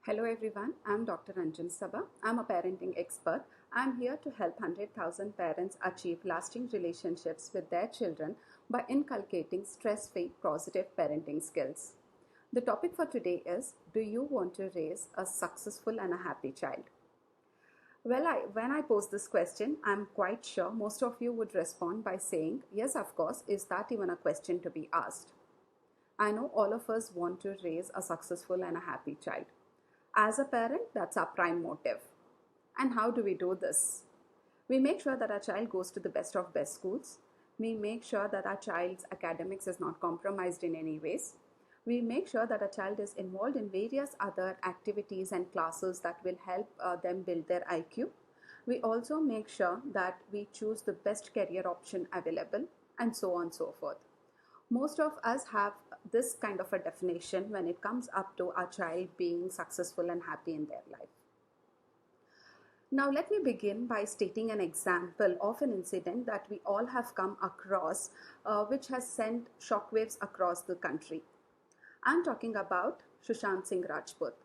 Hello everyone, I'm Dr. Anjan Sabha. I'm a parenting expert. I'm here to help 100,000 parents achieve lasting relationships with their children by inculcating stress-free positive parenting skills. The topic for today is, do you want to raise a successful and a happy child? When I pose this question, I'm quite sure most of you would respond by saying, yes, of course, is that even a question to be asked? I know all of us want to raise a successful and a happy child. As a parent, that's our prime motive. And how do we do this? We make sure that our child goes to the best of best schools. We make sure that our child's academics is not compromised in any ways. We make sure that a child is involved in various other activities and classes that will help them build their IQ. We also make sure that we choose the best career option available, and so on and so forth. Most of us have this kind of a definition when it comes up to our child being successful and happy in their life. Now, let me begin by stating an example of an incident that we all have come across, which has sent shockwaves across the country. I'm talking about Sushant Singh Rajput.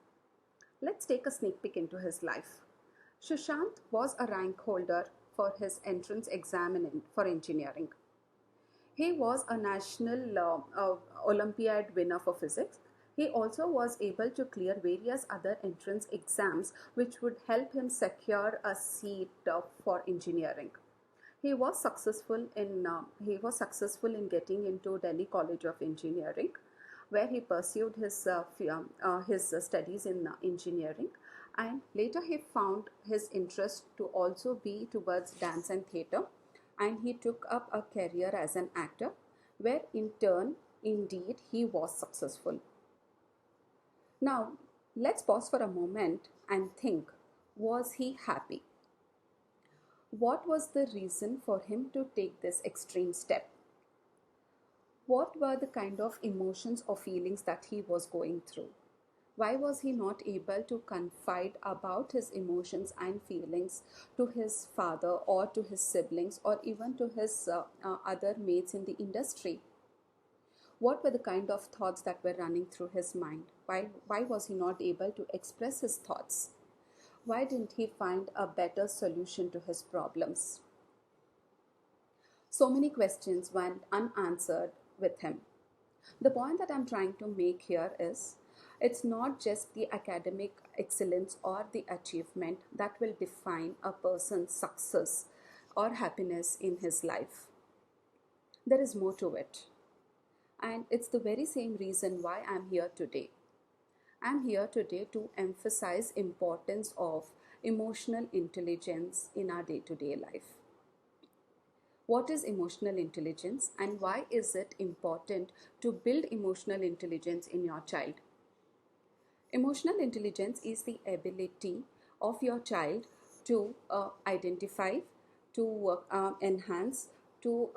Let's take a sneak peek into his life. Sushant was a rank holder for his entrance exam for engineering. He was a national Olympiad winner for physics. He also was able to clear various other entrance exams which would help him secure a seat for engineering. He was successful in getting into Delhi College of Engineering, where he pursued his studies in engineering, and later he found his interest to also be towards dance and theatre, and he took up a career as an actor, where in turn, indeed, he was successful. Now, let's pause for a moment and think, was he happy? What was the reason for him to take this extreme step? What were the kind of emotions or feelings that he was going through? Why was he not able to confide about his emotions and feelings to his father or to his siblings or even to his other mates in the industry? What were the kind of thoughts that were running through his mind? Why was he not able to express his thoughts? Why didn't he find a better solution to his problems? So many questions went unanswered with him. The point that I'm trying to make here is, it's not just the academic excellence or the achievement that will define a person's success or happiness in his life. There is more to it. And it's the very same reason why I'm here today. I'm here today to emphasize importance of emotional intelligence in our day-to-day life. What is emotional intelligence and why is it important to build emotional intelligence in your child? Emotional intelligence is the ability of your child to identify, to enhance, to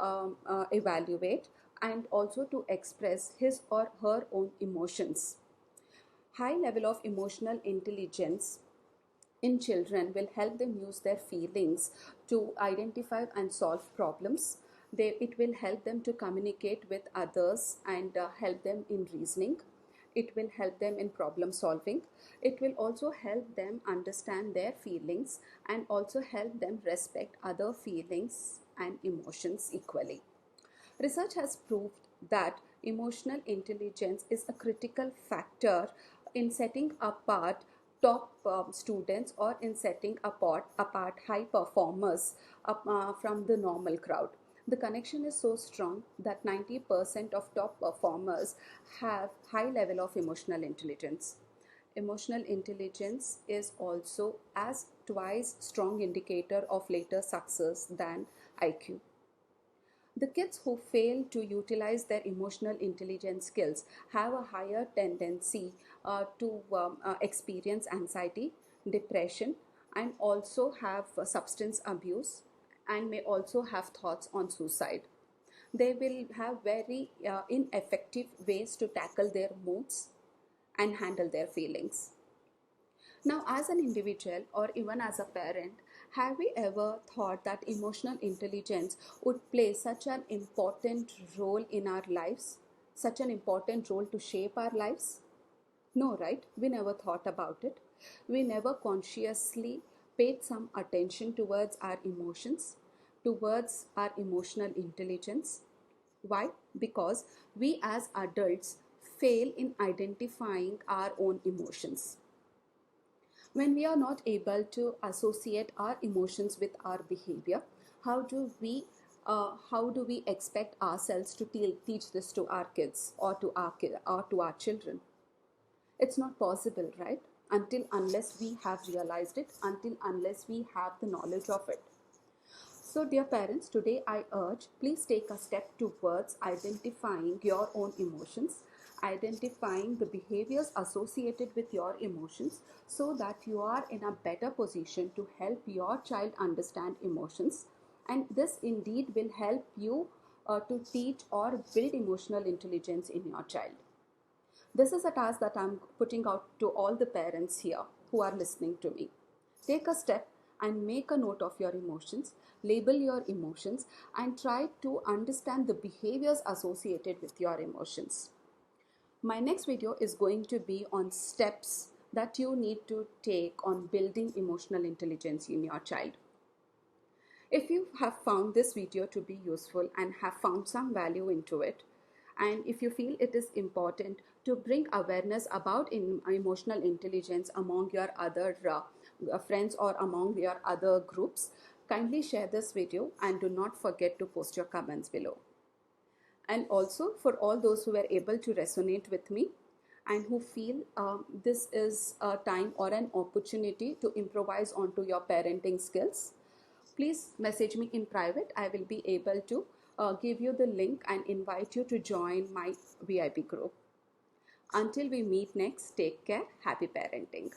evaluate, and also to express his or her own emotions. High level of emotional intelligence in children will help them use their feelings to identify and solve problems. It will help them to communicate with others and help them in reasoning. It will help them in problem solving. It will also help them understand their feelings and also help them respect other feelings and emotions equally. Research has proved that emotional intelligence is a critical factor in setting apart top students or in setting apart high performers from the normal crowd. The connection is so strong that 90% of top performers have high level of emotional intelligence. Emotional intelligence is also as twice strong indicator of later success than IQ. The kids who fail to utilize their emotional intelligence skills have a higher tendency to experience anxiety, depression, and also have substance abuse, and may also have thoughts on suicide. They will have very ineffective ways to tackle their moods and handle their feelings. Now, as an individual or even as a parent, have we ever thought that emotional intelligence would play such an important role in our lives, such an important role to shape our lives? No, right? We never thought about it. We never consciously paid some attention towards our emotions, towards our emotional intelligence. Why? Because we as adults fail in identifying our own emotions. When we are not able to associate our emotions with our behavior, how do we expect ourselves to teach this to our kids or to our children? It's not possible, right? Until unless we have realized it, until unless we have the knowledge of it. So, dear parents, today I urge please take a step towards identifying your own emotions, identifying the behaviors associated with your emotions, so that you are in a better position to help your child understand emotions. And this indeed will help you to teach or build emotional intelligence in your child. This is a task that I'm putting out to all the parents here who are listening to me. Take a step and make a note of your emotions, label your emotions, and try to understand the behaviors associated with your emotions. My next video is going to be on steps that you need to take on building emotional intelligence in your child. If you have found this video to be useful and have found some value into it, and if you feel it is important to bring awareness about emotional intelligence among your other friends or among your other groups, kindly share this video and do not forget to post your comments below. And also, for all those who were able to resonate with me and who feel this is a time or an opportunity to improvise onto your parenting skills, please message me in private. I will be able to give you the link and invite you to join my VIP group. Until we meet next, take care. Happy parenting.